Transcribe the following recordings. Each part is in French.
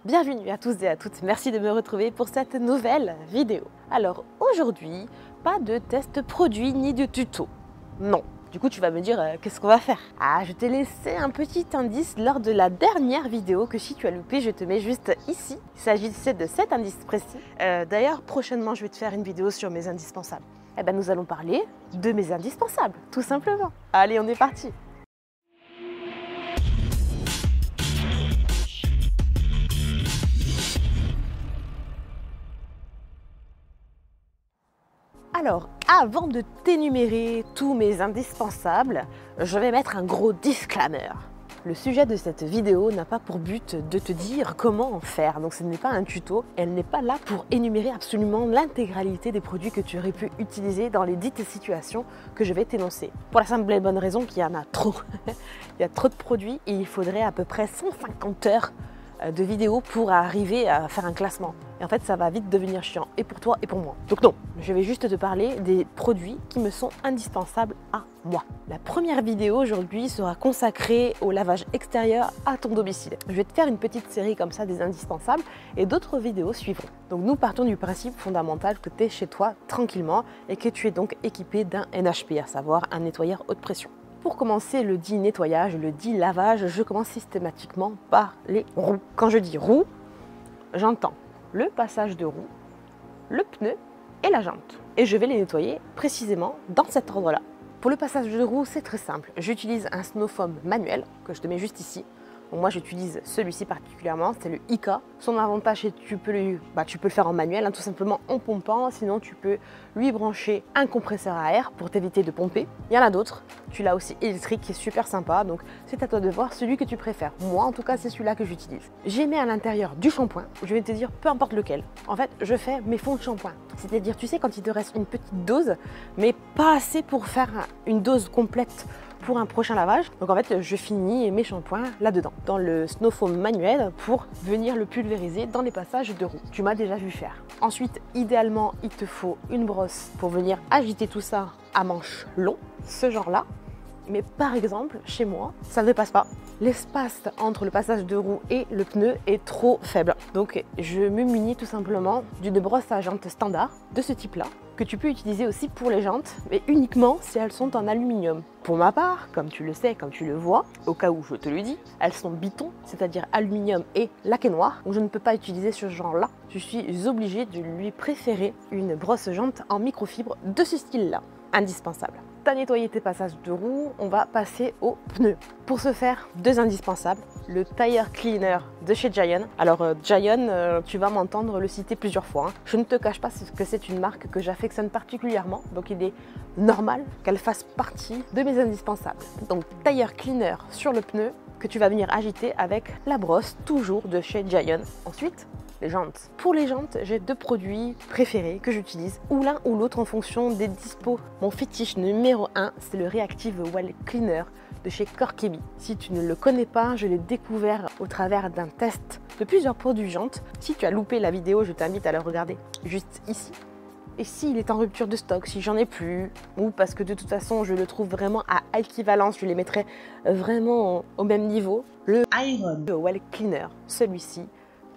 Bienvenue à tous et à toutes, merci de me retrouver pour cette nouvelle vidéo. Alors aujourd'hui, pas de test produit ni de tuto, non. Du coup tu vas me dire qu'est-ce qu'on va faire? Ah, je t'ai laissé un petit indice lors de la dernière vidéo que si tu as loupé, je te mets juste ici. Il s'agissait de cet indice précis. D'ailleurs prochainement je vais te faire une vidéo sur mes indispensables. Eh ben nous allons parler de mes indispensables, tout simplement. Allez, on est parti. Alors, avant de t'énumérer tous mes indispensables, je vais mettre un gros disclaimer. Le sujet de cette vidéo n'a pas pour but de te dire comment en faire, donc ce n'est pas un tuto, elle n'est pas là pour énumérer absolument l'intégralité des produits que tu aurais pu utiliser dans les dites situations que je vais t'énoncer. Pour la simple et bonne raison qu'il y en a trop. Il y a trop de produits et il faudrait à peu près 150 heures de vidéos pour arriver à faire un classement. Et en fait, ça va vite devenir chiant, et pour toi et pour moi. Donc non, je vais juste te parler des produits qui me sont indispensables à moi. La première vidéo aujourd'hui sera consacrée au lavage extérieur à ton domicile. Je vais te faire une petite série comme ça des indispensables et d'autres vidéos suivront. Donc nous partons du principe fondamental que tu es chez toi tranquillement et que tu es donc équipé d'un NHP, à savoir un nettoyeur haute pression. Pour commencer le dit nettoyage, le dit lavage, je commence systématiquement par les roues. Quand je dis roue, j'entends le passage de roue, le pneu et la jante. Et je vais les nettoyer précisément dans cet ordre-là. Pour le passage de roue, c'est très simple. J'utilise un snow foam manuel que je te mets juste ici. Donc moi j'utilise celui-ci particulièrement, c'est le IK. Son avantage c'est que tu peux le faire en manuel, tout simplement en pompant, sinon tu peux lui brancher un compresseur à air pour t'éviter de pomper. Il y en a d'autres, tu l'as aussi électrique qui est super sympa, donc c'est à toi de voir celui que tu préfères. Moi en tout cas c'est celui-là que j'utilise. J'ai mis à l'intérieur du shampoing, je vais te dire peu importe lequel. En fait je fais mes fonds de shampoing, c'est-à-dire tu sais quand il te reste une petite dose, mais pas assez pour faire une dose complète pour un prochain lavage. Donc en fait je finis mes shampoings là-dedans, dans le snow foam manuel pour venir le pulvériser dans les passages de roue. Tu m'as déjà vu faire. Ensuite idéalement il te faut une brosse pour venir agiter tout ça à manche long, ce genre là. Mais par exemple chez moi ça ne passe pas. L'espace entre le passage de roue et le pneu est trop faible. Donc je me munis tout simplement d'une brosse à jantes standard de ce type là, que tu peux utiliser aussi pour les jantes, mais uniquement si elles sont en aluminium. Pour ma part, comme tu le sais, comme tu le vois, au cas où je te le dis, elles sont biton, c'est-à-dire aluminium et laqué noir, donc je ne peux pas utiliser ce genre-là. Je suis obligée de lui préférer une brosse jante en microfibre de ce style-là, indispensable. Tu as nettoyé tes passages de roue, on va passer aux pneus. Pour ce faire, deux indispensables, le Tire Cleaner de chez Giant. Alors Giant, tu vas m'entendre le citer plusieurs fois. Je ne te cache pas que c'est une marque que j'affectionne particulièrement, donc il est normal qu'elle fasse partie de mes indispensables. Donc Tire Cleaner sur le pneu que tu vas venir agiter avec la brosse, toujours de chez Giant. Ensuite, les jantes. Pour les jantes, j'ai deux produits préférés que j'utilise, ou l'un ou l'autre en fonction des dispos. Mon fétiche numéro 1, c'est le Reactive Wheel Cleaner de chez Corkemi. Si tu ne le connais pas, je l'ai découvert au travers d'un test de plusieurs produits jantes. Si tu as loupé la vidéo, je t'invite à le regarder juste ici. Et s'il est en rupture de stock, si j'en ai plus, ou parce que de toute façon je le trouve vraiment à équivalence, je les mettrai vraiment au même niveau, le Iron Wheel Cleaner, celui-ci,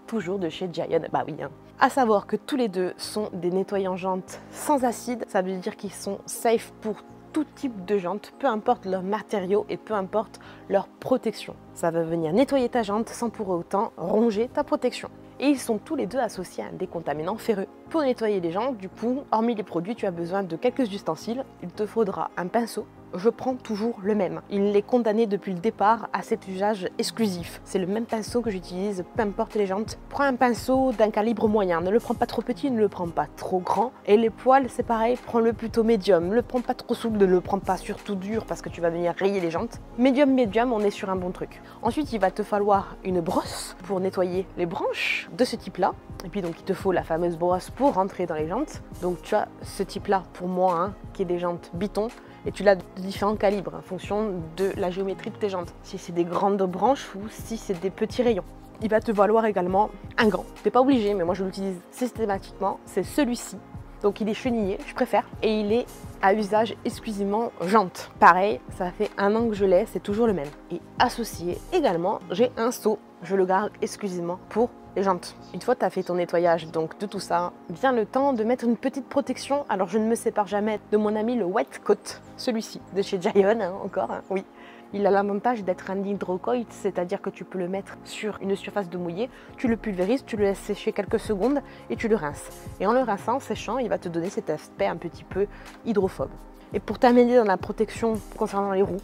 toujours de chez Giant, bah oui. À savoir que tous les deux sont des nettoyants jantes sans acide, ça veut dire qu'ils sont safe pour tout type de jante, peu importe leur matériau et peu importe leur protection. Ça va venir nettoyer ta jante sans pour autant ronger ta protection. Et ils sont tous les deux associés à un décontaminant ferreux. Pour nettoyer les jantes, du coup, hormis les produits, tu as besoin de quelques ustensiles. Il te faudra un pinceau. Je prends toujours le même. Il est condamné depuis le départ à cet usage exclusif. C'est le même pinceau que j'utilise, peu importe les jantes. Prends un pinceau d'un calibre moyen. Ne le prends pas trop petit, ne le prends pas trop grand. Et les poils, c'est pareil, prends-le plutôt médium. Ne le prends pas trop souple, ne le prends pas surtout dur parce que tu vas venir rayer les jantes. Médium, on est sur un bon truc. Ensuite, il va te falloir une brosse pour nettoyer les branches de ce type-là. Et puis donc, il te faut la fameuse brosse pour rentrer dans les jantes. Donc tu as ce type-là pour moi, qui est des jantes biton. Et tu l'as de différents calibres en fonction de la géométrie de tes jantes. Si c'est des grandes branches ou si c'est des petits rayons. Il va te valoir également un gant. Tu n'es pas obligé, mais moi je l'utilise systématiquement. C'est celui-ci. Donc il est chenillé, je préfère. Et il est à usage exclusivement jante. Pareil, ça fait 1 an que je l'ai, c'est toujours le même. Et associé également, j'ai un seau. Je le garde exclusivement pour les jantes. Une fois tu as fait ton nettoyage donc de tout ça, vient le temps de mettre une petite protection. Alors je ne me sépare jamais de mon ami le Wet Coat, celui-ci de chez Giant, encore, oui. Il a l'avantage d'être un hydrocoat, c'est-à-dire que tu peux le mettre sur une surface de mouillé, tu le pulvérises, tu le laisses sécher quelques secondes et tu le rinces. Et en le rinçant, en séchant, il va te donner cet aspect un petit peu hydrophobe. Et pour t'amener dans la protection concernant les roues,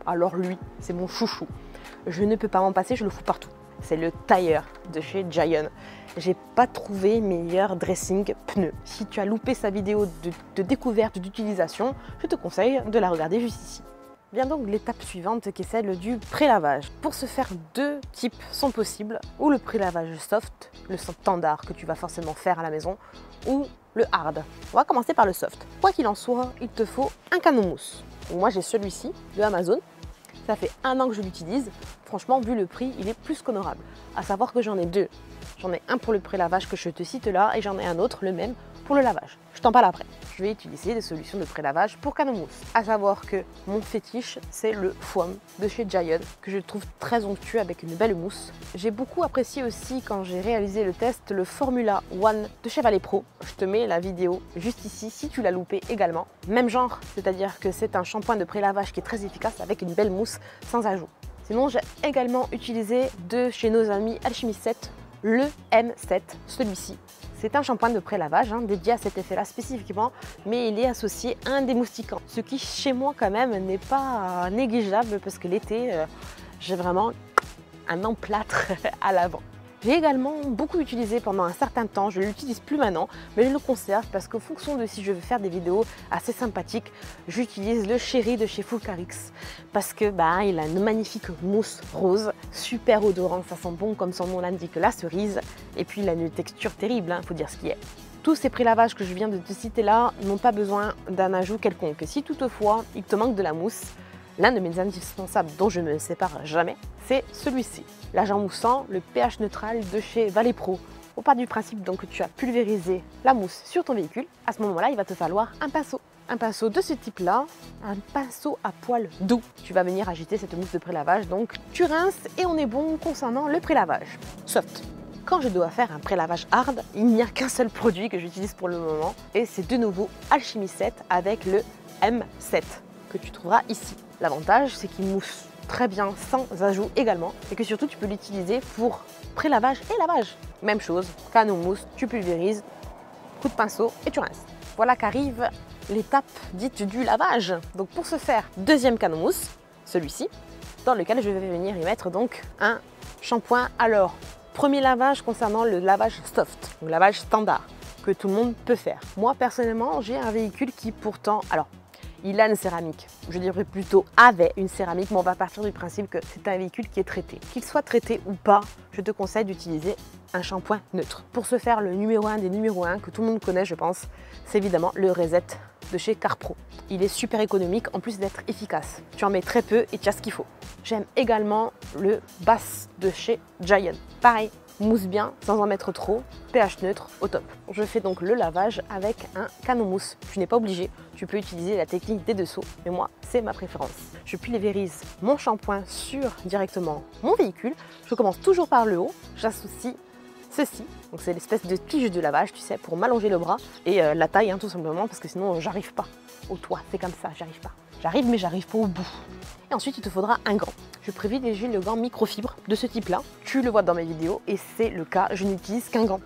alors lui, c'est mon chouchou. Je ne peux pas m'en passer, je le fous partout. C'est le Tire de chez Giant. J'ai pas trouvé meilleur dressing pneu. Si tu as loupé sa vidéo de découverte d'utilisation, je te conseille de la regarder juste ici. Vient donc l'étape suivante qui est celle du prélavage. Pour ce faire, deux types sont possibles, ou le prélavage soft, le standard que tu vas forcément faire à la maison, ou le hard. On va commencer par le soft. Quoi qu'il en soit, il te faut un canon mousse. Moi j'ai celui-ci de Amazon. Ça fait 1 an que je l'utilise. Franchement, vu le prix, il est plus qu'honorable. À savoir que j'en ai deux. J'en ai un pour le prélavage que je te cite là et j'en ai un autre, le même, pour le lavage. Je t'en parle après. Je vais utiliser des solutions de prélavage pour canon mousse. À savoir que mon fétiche, c'est le foam de chez Giant, que je trouve très onctueux avec une belle mousse. J'ai beaucoup apprécié aussi quand j'ai réalisé le test le Formula One de chez Valet Pro. Je te mets la vidéo juste ici si tu l'as loupé également. Même genre, c'est-à-dire que c'est un shampoing de prélavage qui est très efficace avec une belle mousse sans ajout. Sinon, j'ai également utilisé de chez nos amis Alchemy 7 le M7, celui-ci. C'est un shampoing de prélavage dédié à cet effet-là spécifiquement, mais il est associé à un démoustiquant. Ce qui, chez moi, quand même, n'est pas négligeable parce que l'été, j'ai vraiment un emplâtre à l'avant. J'ai également beaucoup utilisé pendant un certain temps, je ne l'utilise plus maintenant, mais je le conserve parce qu'en fonction de si je veux faire des vidéos assez sympathiques, j'utilise le Chéri de chez Fulcarix parce que il a une magnifique mousse rose, super odorant, ça sent bon comme son nom l'indique, la cerise, et puis il a une texture terrible, faut dire ce qui est. Tous ces prélavages que je viens de te citer là n'ont pas besoin d'un ajout quelconque. Si toutefois il te manque de la mousse, l'un de mes indispensables dont je ne me sépare jamais, c'est celui-ci. L'agent moussant, le pH neutral de chez Valet Pro. On part du principe donc que tu as pulvérisé la mousse sur ton véhicule. À ce moment-là, il va te falloir un pinceau. Un pinceau de ce type-là, un pinceau à poil doux. Tu vas venir agiter cette mousse de prélavage, donc tu rinces et on est bon concernant le prélavage. Soft. Quand je dois faire un prélavage hard, il n'y a qu'un seul produit que j'utilise pour le moment et c'est de nouveau Alchemy 7 avec le M7 que tu trouveras ici. L'avantage, c'est qu'il mousse très bien sans ajout également et que surtout tu peux l'utiliser pour prélavage et lavage. Même chose, canon mousse, tu pulvérises, coup de pinceau et tu rinces. Voilà qu'arrive l'étape dite du lavage. Donc pour ce faire, deuxième canon mousse, celui-ci, dans lequel je vais venir y mettre donc un shampoing. Alors, premier lavage concernant le lavage soft, le lavage standard, que tout le monde peut faire. Moi personnellement, j'ai un véhicule qui pourtant, alors il a une céramique, je dirais plutôt avait une céramique, mais on va partir du principe que c'est un véhicule qui est traité. Qu'il soit traité ou pas, je te conseille d'utiliser un shampoing neutre. Pour ce faire, le numéro 1 des numéros 1 que tout le monde connaît, je pense, c'est évidemment le Reset de chez CarPro. Il est super économique en plus d'être efficace. Tu en mets très peu et tu as ce qu'il faut. J'aime également le Bass de chez Giant. Pareil, mousse bien sans en mettre trop, pH neutre au top. Je fais donc le lavage avec un canon mousse. Tu n'es pas obligé, tu peux utiliser la technique des deux seaux, mais moi c'est ma préférence. Je pulvérise mon shampoing sur directement mon véhicule. Je commence toujours par le haut, j'associe ceci, donc c'est l'espèce de tige de lavage, tu sais, pour m'allonger le bras et la taille tout simplement parce que sinon j'arrive pas au toit, c'est comme ça, j'arrive pas. J'arrive mais j'arrive pas au bout. Et ensuite il te faudra un gant. Je privilégie le gant microfibre de ce type-là. Tu le vois dans mes vidéos et c'est le cas, je n'utilise qu'un gant.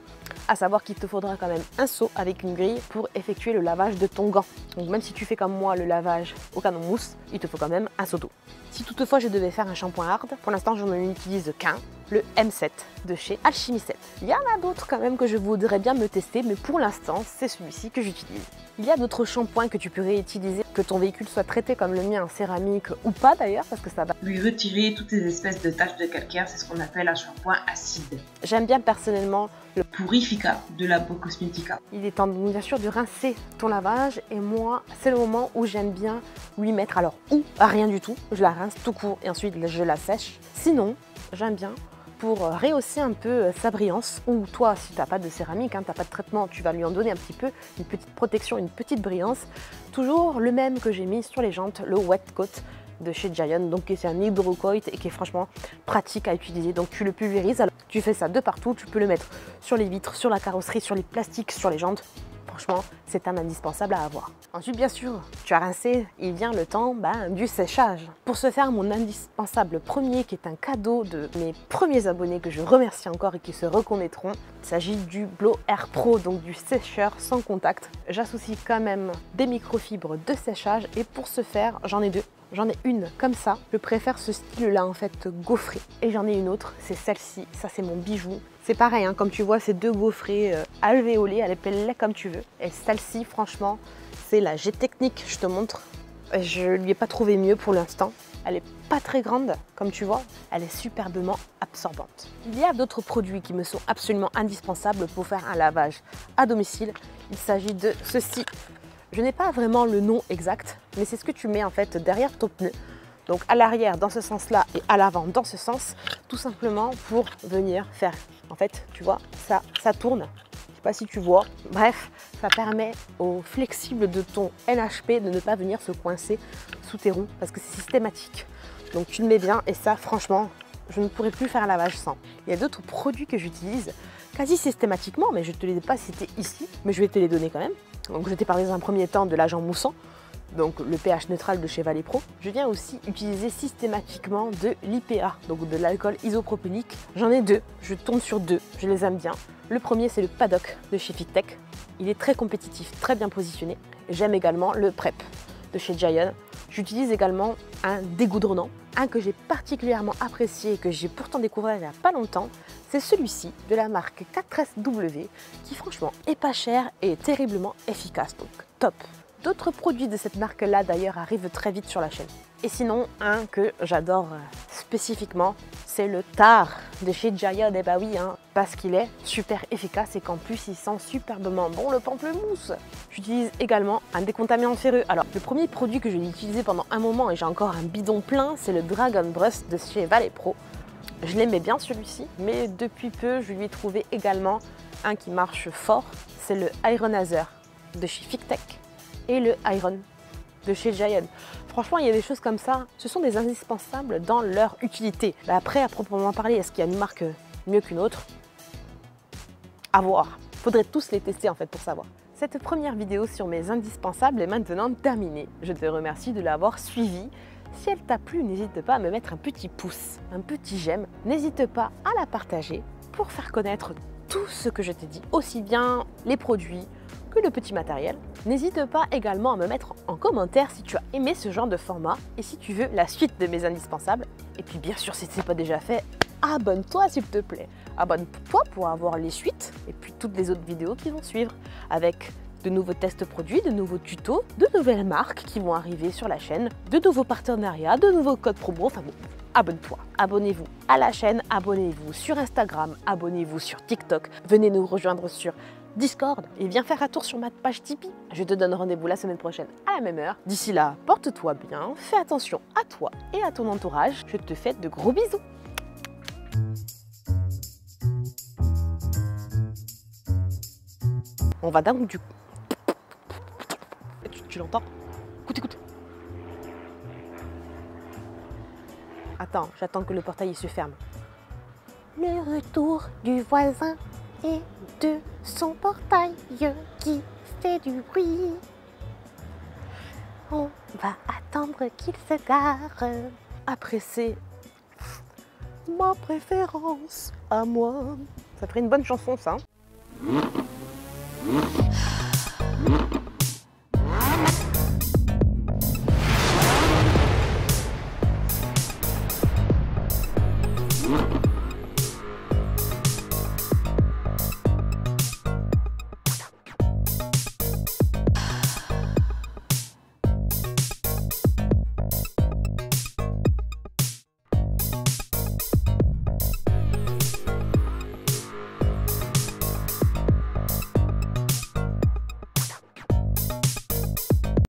À savoir qu'il te faudra quand même un seau avec une grille pour effectuer le lavage de ton gant. Donc même si tu fais comme moi le lavage au canon mousse, il te faut quand même un seau d'eau. Si toutefois je devais faire un shampoing hard, pour l'instant je n'en utilise qu'un, le M7 de chez Alchemy 7. Il y en a d'autres quand même que je voudrais bien me tester, mais pour l'instant c'est celui-ci que j'utilise. Il y a d'autres shampoings que tu peux réutiliser, que ton véhicule soit traité comme le mien en céramique ou pas d'ailleurs, parce que ça va lui retirer toutes les espèces de taches de calcaire, c'est ce qu'on appelle un shampoing acide. J'aime bien personnellement le Purifica de la Cosmetica. Il est temps bien sûr de rincer ton lavage et moi c'est le moment où j'aime bien lui mettre, alors ou rien du tout, je la rince tout court et ensuite je la sèche. Sinon j'aime bien pour rehausser un peu sa brillance, ou toi si tu n'as pas de céramique, tu n'as pas de traitement, tu vas lui en donner un petit peu, une petite protection, une petite brillance. Toujours le même que j'ai mis sur les jantes, le Wet Coat de chez Giant, donc c'est un hydrocoat et qui est franchement pratique à utiliser. Donc tu le pulvérises. Alors, Tu fais ça de partout, tu peux le mettre sur les vitres, sur la carrosserie, sur les plastiques, sur les jantes. Franchement, c'est un indispensable à avoir. Ensuite, bien sûr, tu as rincé, il vient le temps du séchage. Pour ce faire, mon indispensable premier, qui est un cadeau de mes premiers abonnés que je remercie encore et qui se reconnaîtront, il s'agit du Blow Air Pro, donc du sécheur sans contact. J'associe quand même des microfibres de séchage et pour ce faire, j'en ai deux. J'en ai une comme ça, je préfère ce style-là en fait gaufré. Et j'en ai une autre, c'est celle-ci, ça c'est mon bijou. C'est pareil, hein, comme tu vois, c'est deux gaufrées alvéolées, appelle-les comme tu veux. Et celle-ci, franchement, c'est la G-Technique, je te montre. Je lui ai pas trouvé mieux pour l'instant. Elle est pas très grande, comme tu vois, elle est superbement absorbante. Il y a d'autres produits qui me sont absolument indispensables pour faire un lavage à domicile. Il s'agit de ceci. Je n'ai pas vraiment le nom exact, mais c'est ce que tu mets en fait derrière ton pneu. Donc à l'arrière dans ce sens-là et à l'avant dans ce sens, tout simplement pour venir faire. En fait, tu vois, ça tourne. Je sais pas si tu vois. Bref, ça permet au flexible de ton NHP de ne pas venir se coincer sous tes roues parce que c'est systématique. Donc tu le mets bien et ça, franchement, je ne pourrais plus faire un lavage sans. Il y a d'autres produits que j'utilise quasi systématiquement, mais je ne te les ai pas cités ici, mais je vais te les donner quand même. Donc je t'ai parlé dans un premier temps de l'agent moussant, donc le pH neutral de chez Valépro. Je viens aussi utiliser systématiquement de l'IPA, donc de l'alcool isopropylique. J'en ai deux, je tourne sur deux, je les aime bien. Le premier c'est le Paddock de chez Fictech. Il est très compétitif, très bien positionné. J'aime également le PrEP de chez Giant. J'utilise également un dégoudronnant, un que j'ai particulièrement apprécié et que j'ai pourtant découvert il n'y a pas longtemps. C'est celui-ci de la marque 4SW qui franchement est pas cher et est terriblement efficace, donc top. D'autres produits de cette marque-là d'ailleurs arrivent très vite sur la chaîne. Et sinon, un que j'adore spécifiquement, c'est le Tar de chez Giant. Et bah oui, hein, parce qu'il est super efficace et qu'en plus il sent superbement bon le pamplemousse. J'utilise également un décontaminant ferreux. Alors le premier produit que je vais utiliser pendant un moment et j'ai encore un bidon plein, c'est le Dragon Brush de chez Valépro. Je l'aimais bien celui-ci, mais depuis peu je lui ai trouvé également un qui marche fort, c'est le Ironazer de chez Fictech et le Iron de chez Giant. Franchement, il y a des choses comme ça, ce sont des indispensables dans leur utilité. Bah après, à proprement parler, est-ce qu'il y a une marque mieux qu'une autre? À voir. Faudrait tous les tester en fait pour savoir. Cette première vidéo sur mes indispensables est maintenant terminée. Je te remercie de l'avoir suivie. Si elle t'a plu, n'hésite pas à me mettre un petit pouce, un petit j'aime. N'hésite pas à la partager pour faire connaître tout ce que je t'ai dit, aussi bien les produits que le petit matériel. N'hésite pas également à me mettre en commentaire si tu as aimé ce genre de format et si tu veux la suite de mes indispensables. Et puis bien sûr, si ce n'est pas déjà fait, abonne-toi s'il te plaît. Abonne-toi pour avoir les suites et puis toutes les autres vidéos qui vont suivre avec de nouveaux tests produits, de nouveaux tutos, de nouvelles marques qui vont arriver sur la chaîne, de nouveaux partenariats, de nouveaux codes promo, enfin bon, abonne-toi. Abonnez-vous à la chaîne, abonnez-vous sur Instagram, abonnez-vous sur TikTok, venez nous rejoindre sur Discord et viens faire un tour sur ma page Tipeee. Je te donne rendez-vous la semaine prochaine à la même heure. D'ici là, porte-toi bien, fais attention à toi et à ton entourage. Je te fais de gros bisous. On va dingue du coup. Tu l'entends? Écoute, écoute. Attends, j'attends que le portail se ferme. Le retour du voisin et de son portail qui fait du bruit. On va attendre qu'il se gare. Après c'est ma préférence à moi. Ça ferait une bonne chanson ça. Hein.